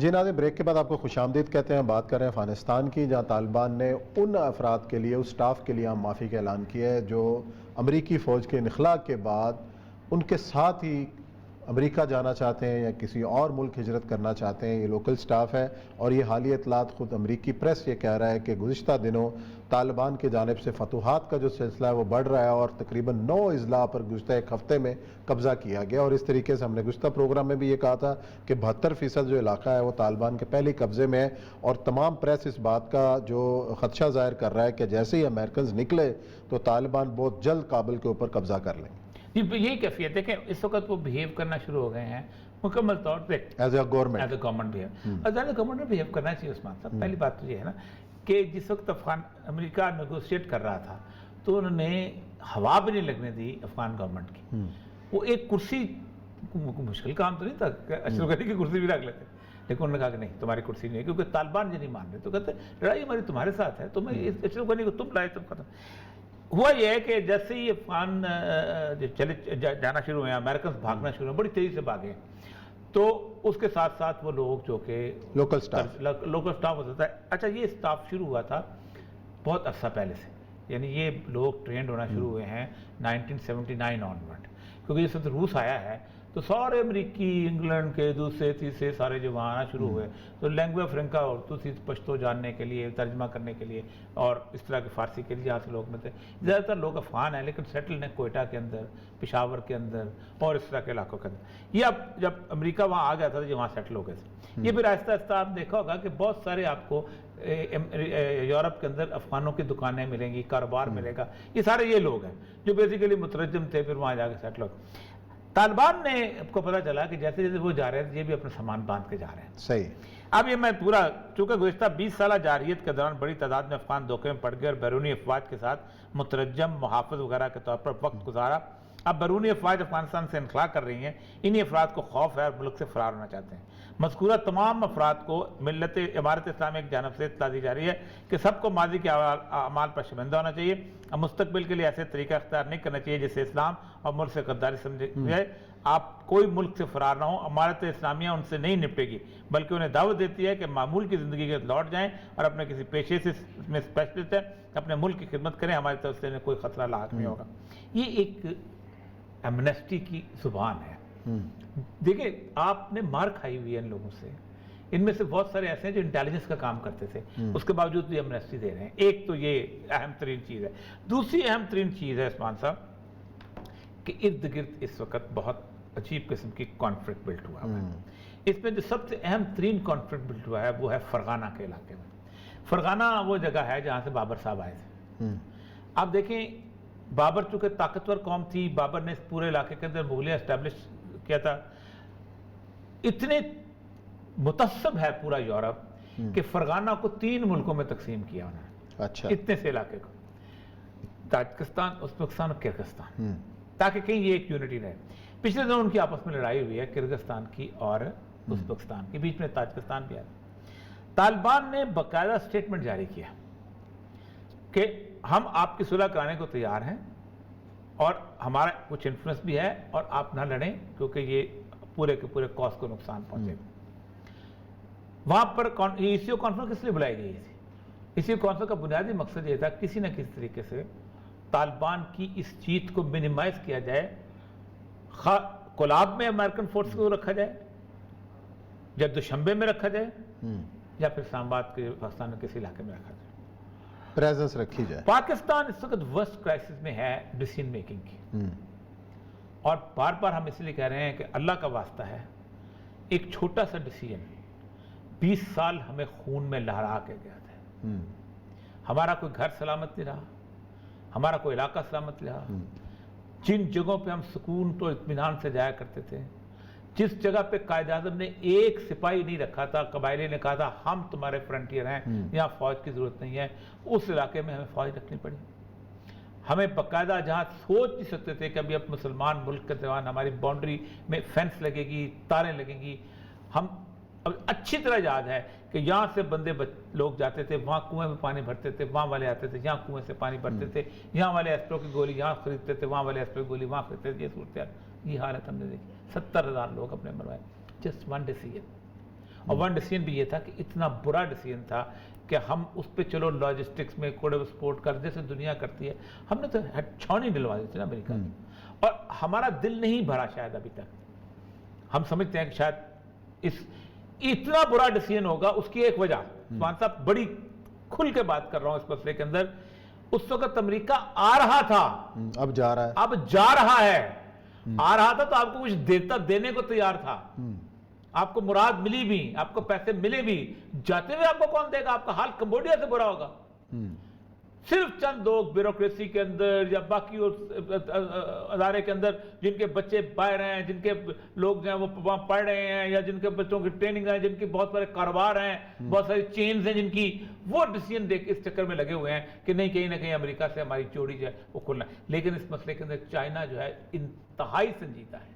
جی ناظرین، بریک کے بعد آپ کو خوش آمدید کہتے ہیں. بات کر رہے ہیں افغانستان کی، جہاں طالبان نے ان افراد کے لیے، اس سٹاف کے لیے ہم معافی کا اعلان کیا ہے جو امریکی فوج کے انخلاء کے بعد ان کے ساتھ ہی امریکہ جانا چاہتے ہیں یا کسی اور ملک ہجرت کرنا چاہتے ہیں. یہ لوکل سٹاف ہے اور یہ حالیہ اطلاعات خود امریکی پریس یہ کہہ رہا ہے کہ گزشتہ دنوں طالبان کی جانب سے فتوحات کا جو سلسلہ ہے وہ بڑھ رہا ہے اور تقریباً 9 اضلاع پر گزشتہ ایک ہفتے میں قبضہ کیا گیا. اور اس طریقے سے ہم نے گزشتہ پروگرام میں بھی یہ کہا تھا کہ 72% جو علاقہ ہے وہ طالبان کے پہلے قبضے میں ہے. اور تمام پریس اس بات کا جو خدشہ ظاہر کر رہا ہے کہ جیسے ہی امریکنز نکلے تو طالبان بہت جلد کابل کے اوپر قبضہ کر لیں گے. جی یہی کیفیت ہے کہ اس وقت وہ بہیو کرنا شروع ہو گئے ہیں مکمل طور پہ as a government. As a government behave. اور ایز اے گورنمنٹ بہیو کرنا چاہیے عثمان صاحب. پہلی بات تو یہ ہے نا کہ جس وقت امریکہ نیگوشیٹ کر رہا تھا تو انہوں نے ہوا بھی نہیں لگنے دی افغان گورنمنٹ کی. وہ ایک کرسی مشکل کام تو نہیں تھا کہ اشرف غنی کی کرسی بھی رکھ لیتے، لیکن انہوں نے کہا کہ نہیں تمہاری کرسی نہیں ہے، کیونکہ طالبان جو نہیں مان رہے تو کہتے لڑائی ہماری تمہارے ساتھ ہے، تمہیں اشرف غنی کو تم لائے تم ختم. ہوا یہ ہے کہ جیسے ہی افغان چلے جانا شروع ہوئے، امریکنز بھاگنا شروع ہوئے، بڑی تیزی سے بھاگے، تو اس کے ساتھ ساتھ وہ لوگ جو کہ لوکل سٹاف ہوتا ہے. اچھا یہ سٹاف شروع ہوا تھا بہت عرصہ پہلے سے، یعنی یہ لوگ ٹرینڈ ہونا شروع ہوئے ہیں 1979 آنورڈ، کیونکہ جس وقت روس آیا ہے تو سارے امریکی، انگلینڈ کے دوسرے تیسرے سارے جو وہاں آنا شروع ہوئے تو لینگویج فرنکا اردو تھی، پشتو جاننے کے لیے، ترجمہ کرنے کے لیے، اور اس طرح کے فارسی کے لیے یہاں سے لوگ میں تھے. زیادہ تر لوگ افغان ہیں لیکن سیٹل ہیں کوئٹہ کے اندر، پشاور کے اندر اور اس طرح کے علاقوں کے اندر. یہ اب جب امریکہ وہاں آ گیا تھا تو یہ وہاں سیٹل ہو گئے تھے. یہ پھر آہستہ آہستہ آپ دیکھا ہوگا کہ بہت سارے آپ کو یورپ کے اندر افغانوں کی دکانیں ملیں گی، کاروبار ملے گا. یہ سارے یہ لوگ ہیں جو بیسیکلی مترجم تھے، پھر وہاں جا کے سیٹل ہو گئے. طالبان نے آپ کو پتہ چلا کہ جیسے جیسے وہ جا رہے ہیں یہ بھی اپنا سامان باندھ کے جا رہے ہیں. صحیح. اب یہ میں پورا، چونکہ گزشتہ 20 سالہ جارحیت کے دوران بڑی تعداد میں افغان دھوکے میں پڑ گئے اور بیرونی افواج کے ساتھ مترجم، محافظ وغیرہ کے طور پر وقت گزارا. اب بیرونی افواج افغانستان سے انخلاء کر رہی ہیں. انہی افراد کو خوف ہے اور ملک سے فرار ہونا چاہتے ہیں. مذکورہ تمام افراد کو ملت امارت اسلامیہ کی جانب سے اطلاع دی جا رہی ہے کہ سب کو ماضی کے اعمال پر شرمندہ ہونا چاہیے اور مستقبل کے لیے ایسے طریقہ اختیار نہیں کرنا چاہیے جس سے اسلام اور ملک سے غداری سمجھے جائے. آپ کوئی ملک سے فرار نہ ہو. امارت اسلامیہ ان سے نہیں نپٹے گی بلکہ انہیں دعوت دیتی ہے کہ معمول کی زندگی کے لوٹ جائیں اور اپنے کسی پیشے سے میں اسپیشلسٹ ہیں اپنے ملک کی خدمت کریں. ہماری طرف سے انہیں کوئی خطرہ لاحق نہیں ہوگا. یہ ایک ایمنسٹی کی زبان ہے. دیکھیں آپ نے مار کھائی ہوئی ہے ان لوگوں سے. ان میں سے بہت سارے ایسے ہیں جو انٹیلیجنس کا کام کرتے تھے، اس کے باوجود بھی ایمنسٹی دے رہے ہیں. ایک تو یہ اہم ترین چیز ہے. دوسری اہم ترین چیز ہے عثمان صاحب کہ ارد گرد اس وقت بہت عجیب قسم کی کانفلکٹ بلٹ ہوا ہے. اس میں جو سب سے اہم ترین کانفلکٹ بلٹ ہوا ہے وہ ہے فرغانہ کے علاقے میں. فرغانہ وہ جگہ ہے جہاں سے بابر صاحب آئے تھے. آپ دیکھیں بابر چونکہ طاقتور قوم تھی، بابر نے اس پورے علاقے کے اندر مغلیہ اسٹیبلش کیا تھا. اتنے متعصب ہے پورا یورپ کہ فرغانہ کو 3 ملکوں میں تقسیم کیا انہوں نے. اچھا. اتنے سے علاقے کو تاجکستان، ازبکستان اور کرغزستان، تاکہ کہیں یہ ایک یونٹی رہے. پچھلے دنوں ان کی آپس میں لڑائی ہوئی ہے کرغزستان کی اور ازبکستان کی، بیچ میں تاجکستان بھی ہے. طالبان نے باقاعدہ سٹیٹمنٹ جاری کیا کہ ہم آپ کی صلح کرانے کو تیار ہیں اور ہمارا کچھ انفلوئنس بھی ہے اور آپ نہ لڑیں کیونکہ یہ پورے کے پورے کاز کو نقصان پہنچے گا. وہاں پر ایسیو کانفرنس کس لیے بلائی گئی تھی؟ ایسیو کانفرنس کا بنیادی مقصد یہ تھا کسی نہ کسی طریقے سے طالبان کی اس جیت کو منیمائز کیا جائے. کولاب میں امریکن فورس کو رکھا جائے یا دوشنبے میں رکھا جائے یا پھر اسلام آباد کے پاکستان میں کسی علاقے میں رکھا جائے، پریزنس رکھی جائے. پاکستان اس وقت ورسٹ کرائسس میں ہے ڈیسیژن میکنگ کی. اور بار بار ہم اس لیے کہہ رہے ہیں کہ اللہ کا واسطہ ہے ایک چھوٹا سا ڈیسیژن 20 سال ہمیں خون میں لہرا کے گیا تھا. ہمارا کوئی گھر سلامت نہیں رہا، ہمارا کوئی علاقہ سلامت نہیں رہا. جن جگہوں پہ ہم سکون تو اطمینان سے جایا کرتے تھے، جس جگہ پہ قائد اعظم نے ایک سپاہی نہیں رکھا تھا، قبائلی نے کہا تھا ہم تمہارے فرنٹیئر ہیں، یہاں فوج کی ضرورت نہیں ہے، اس علاقے میں ہمیں فوج رکھنی پڑی. ہمیں باقاعدہ جہاں سوچ نہیں سکتے تھے کہ ابھی اب مسلمان ملک کے دوران ہماری باؤنڈری میں فینس لگے گی، تاریں لگیں گی. ہم اب اچھی طرح یاد ہے کہ یہاں سے بندے لوگ جاتے تھے، وہاں کنویں میں پانی بھرتے تھے، وہاں والے آتے تھے، یہاں کنویں سے پانی بھرتے تھے، یہاں والے ایسپرو کی گولی یہاں خریدتے تھے، وہاں والے ایسپرو کی گولی وہاں خریدتے تھے. یہ صورتحال، یہ حالت ہم نے دیکھی. 70,000 لوگ اپنے مروائے، جسٹ ون ڈیسیژن. اور ون ڈیسیژن بھی یہ تھا کہ اتنا برا ڈیسیژن تھا کہ ہم اس پہ چلو لاجسٹکس میں کوڈ آف سپورٹ کر جیسے دنیا کرتی ہے، ہم نے تو چھاؤنی ڈلوا دی تھی نا امریکہ کی، اور ہمارا دل نہیں بھرا شاید ابھی تک. ہم سمجھتے ہیں کہ شاید اتنا برا ڈیسیژن ہوگا. اس کی ایک وجہ عثمان صاحب بڑی کھل کے بات کر رہا ہوں اس مسئلے کے اندر، اس وقت امریکہ آ رہا تھا، اب جا رہا ہے، اب جا رہا ہے. آ رہا تھا تو آپ کو کچھ دینے کو تیار تھا، آپ کو مراد ملی بھی، آپ کو پیسے ملے بھی. جاتے ہوئے آپ کو کون دے گا؟ آپ کا حال کمبوڈیا سے برا ہوگا. صرف چند لوگ بیوروکریسی کے اندر یا باقی ادارے کے اندر جن کے بچے باہر ہیں، جن کے لوگ جو ہیں وہ وہاں پڑھ رہے ہیں، یا جن کے بچوں کی ٹریننگ ہے، جن کی بہت سارے کاروبار ہیں، بہت ساری چینز ہیں جن کی، وہ ڈیسیژن دیکھ اس چکر میں لگے ہوئے ہیں کہ نہیں کہیں نہ کہیں امریکہ سے ہماری چوری جو ہے وہ کھلنا ہے. لیکن اس مسئلے کے اندر چائنا جو ہے انتہائی سنجیدہ ہے،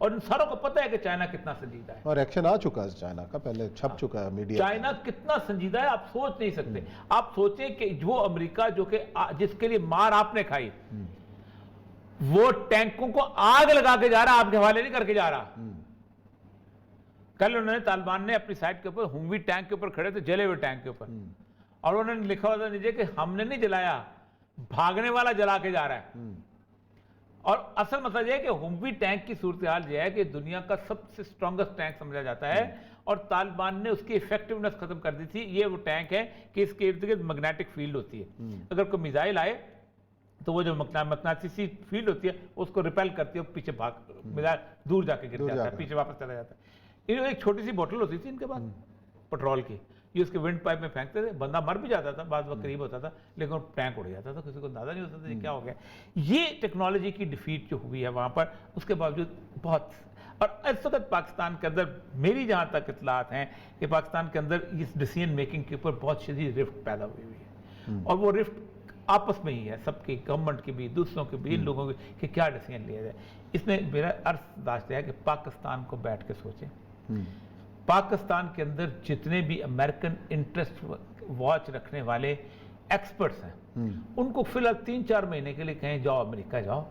اور ان ساروں کو پتہ ہے کہ چائنا کتنا سنجیدہ ہے، اور ایکشن آ چکا ہے چائنا کا، پہلے چھپ چکا ہے میڈیا. چائنا کتنا سنجیدہ ہے آپ سوچ نہیں سکتے. آپ سوچیں کہ وہ امریکہ جو کہ جس کے لیے مار آپ نے کھائی، وہ ٹینکوں کو آگ لگا کے جا رہا، آپ کے حوالے نہیں کر کے جا رہا. کل انہوں نے طالبان نے اپنی سائٹ کے اوپر ہنگوی ٹینک کے اوپر کھڑے تھے، جلے ہوئے ٹینک کے اوپر، اور انہوں نے لکھا ہوا تھا نیچے کہ ہم نے نہیں جلایا، بھاگنے والا جلا کے جا رہا ہے. اور اصل مسئلہ یہ ہے کہ ہنگوی ٹینک کی صورتحال یہ ہے کہ دنیا کا سب سے سٹرونگسٹ ٹینک سمجھا جاتا ہے، اور طالبان نے اس کی ایفیکٹونس ختم کر دی تھی. یہ وہ ٹینک ہے کہ اس کے ارد گرد میگنیٹک فیلڈ ہوتی ہے، اگر کوئی میزائل آئے تو وہ جو مقناطیسی فیلڈ ہوتی ہے اس کو ریپیل کرتی ہے، پیچھے بھاگ میزائل دور جا کے گر جاتا ہے، پیچھے واپس چلا جاتا ہے. ایک چھوٹی سی بوتل ہوتی تھی ان کے پاس پیٹرول کی، یہ اس کے ونڈ پائپ میں پھینکتے تھے، بندہ مر بھی جاتا تھا، بعض وقت قریب ہوتا تھا، لیکن ٹینک اڑ جاتا تھا، کسی کو اندازہ نہیں ہوتا تھا یہ کیا ہو گیا. یہ ٹیکنالوجی کی ڈیفیٹ جو ہوئی ہے وہاں پر، اس کے باوجود بہت. اور اس وقت پاکستان کے اندر میری جہاں تک اطلاعات ہیں کہ پاکستان کے اندر اس ڈیسیژن میکنگ کے اوپر بہت شدید رفٹ پیدا ہوئی ہے، اور وہ رفٹ آپس میں ہی ہے، سب کی، گورنمنٹ کی بھی، دوسروں کی بھی، ان لوگوں کی، کہ کیا ڈیسیژن لیا جائے. اس میں میرا عرض داشت ہے کہ پاکستان کو بیٹھ کے سوچیں. پاکستان کے اندر جتنے بھی امریکن انٹرسٹ واچ رکھنے والے ایکسپرٹس ہیں، ان کو فی الحال 3-4 مہینے کے لیے کہیں جاؤ امریکہ، جاؤ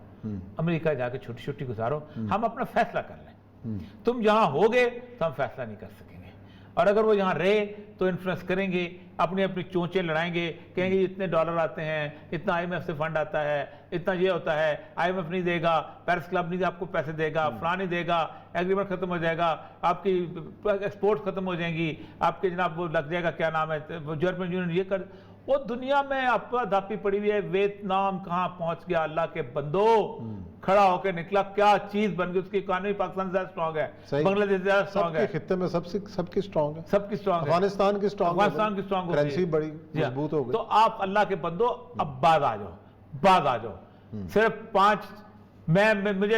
امریکہ جا کے چھوٹی گزارو، ہم اپنا فیصلہ کر لیں. تم جہاں ہوگے تو ہم فیصلہ نہیں کر سکیں گے، اور اگر وہ یہاں رہے تو انفلوئنس کریں گے، اپنی چونچیں لڑائیں گے، کہیں گے اتنے ڈالر آتے ہیں، اتنا آئی ایم ایف سے فنڈ آتا ہے، اتنا یہ ہوتا ہے، آئی ایم ایف نہیں دے گا، پیرس کلب نہیں آپ کو پیسے دے گا، فلاں نہیں دے گا، ایگریمنٹ ختم ہو جائے گا، آپ کی ایکسپورٹ ختم ہو جائیں گی، آپ کے جناب وہ لگ جائے گا، کیا نام ہے، یورپین یونین یہ کر. وہ دنیا میں اپا دھاپی پڑی ہوئی ہے. ویتنام کہاں پہنچ گیا اللہ کے بندو، کھڑا ہو کے نکلا، کیا چیز بن گئی، اس کی اکانومی پاکستان سے زیادہ سٹرونگ ہے، بنگلہ دیش زیادہ سٹرونگ ہے، خطے میں سب کی سٹرونگ ہے، سب کی سٹرونگ ہے، افغانستان کی سٹرونگ ہے، افغانستان کی سٹرونگ کرنسی بڑی مضبوط ہو گئی. تو آپ اللہ کے بندو اب باز آ جاؤ. صرف مجھے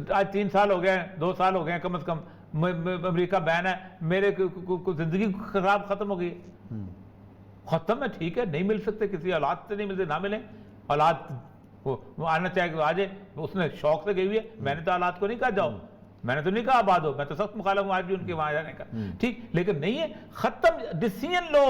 آج 3 سال ہو گئے، 2 سال ہو گئے کم از کم امریکہ بین ہے، میرے زندگی خراب ختم ہو گئی. ختم ہے، ٹھیک ہے، نہیں مل سکتے، کسی اولاد سے نہیں ملتے، نہ ملیں. اولاد وہ آنا چاہے کہ آ جائے، اس نے شوق سے گئی ہوئی ہے. میں نے تو اولاد کو نہیں کہا جاؤ، میں نے تو نہیں کہا آباد ہو، میں تو سخت مخالف ہوں آج بھی ان کے وہاں جانے کا، ٹھیک، لیکن نہیں ہے. ختم، ڈیسیژن لو،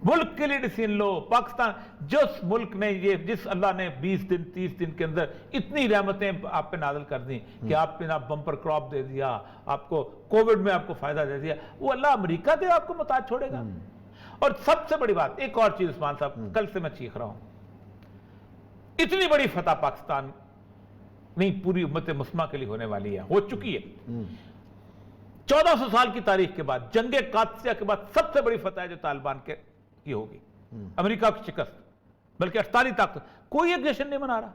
ملک کے لیے ڈیسیژن لو. پاکستان جس ملک نے جس اللہ نے 20 دن 30 دن کے اندر اتنی رحمتیں آپ پہ نازل کر دیں کہ آپ نے بمپر کراپ دے دیا، آپ کو کووڈ میں آپ کو فائدہ دے دیا، وہ اللہ امریکہ کے آپ کو محتاج چھوڑے گا. اور سب سے بڑی بات ایک اور چیز عثمان صاحب، کل سے میں چیخ رہا ہوں، اتنی بڑی فتح پاکستان نہیں پوری امت مسلمہ کے لیے ہونے والی ہے، ہو چکی ہے. 1400 سال کی تاریخ کے بعد، جنگ قادسیہ کے بعد سب سے بڑی فتح ہے جو طالبان کی ہوگی. امریکہ کی شکست، بلکہ 48 طاقت، کوئی ایک جشن نہیں منا رہا.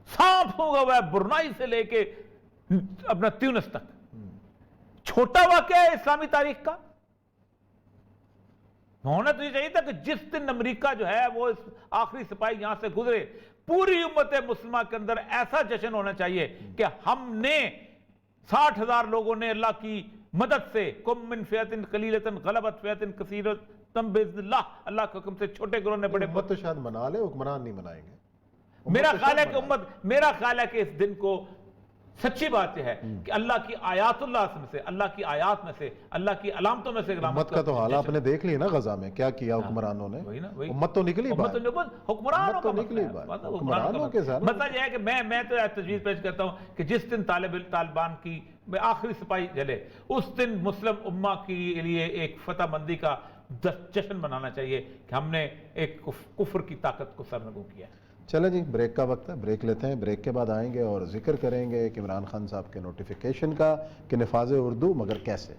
سانپ ہوگا ہوا ہے برنائی سے لے کے اپنا تیونس تک. چھوٹا واقعہ ہے اسلامی تاریخ کا. ہونا تو یہ چاہیے تھا کہ جس دن امریکہ جو ہے وہ آخری سپاہی یہاں سے گزرے، پوری امت مسلمہ کے اندر ایسا جشن ہونا چاہیے کہ ہم نے 60,000 لوگوں نے اللہ کی مدد سے، کم من فئۃ قلیلۃ غلبت فئۃ کثیرۃ باذن اللہ، اللہ کے حکم سے چھوٹے گروہ نے بڑے. امت تو شاید منا لے، حکمران نہیں منائیں گے. میرا خیال ہے کہ اس دن کو سچی بات یہ ہے کہ اللہ کی آیات اللہ میں سے، اللہ کی آیات میں سے، اللہ کی علامتوں میں سے امت کا تو حال آپ نے دیکھ لی نا غزہ میں کیا کیا حکمرانوں نے، امت تو نکلی باہر، حکمرانوں کا نکلی باہر، حکمرانوں کے ساتھ مطلب یہ ہے کہ میں تو تجویز پیش کرتا ہوں کہ جس دن طالبان کی آخری سپاہی جلے اس دن مسلم امہ کے لیے ایک فتح مندی کا جشن منانا چاہیے کہ ہم نے ایک کفر کی طاقت کو سرنگوں کیا ہے۔ چلیں جی، بریک کا وقت ہے، بریک لیتے ہیں، بریک کے بعد آئیں گے اور ذکر کریں گے کہ عمران خان صاحب کے نوٹیفیکیشن کا کہ نفاذ اردو مگر کیسے۔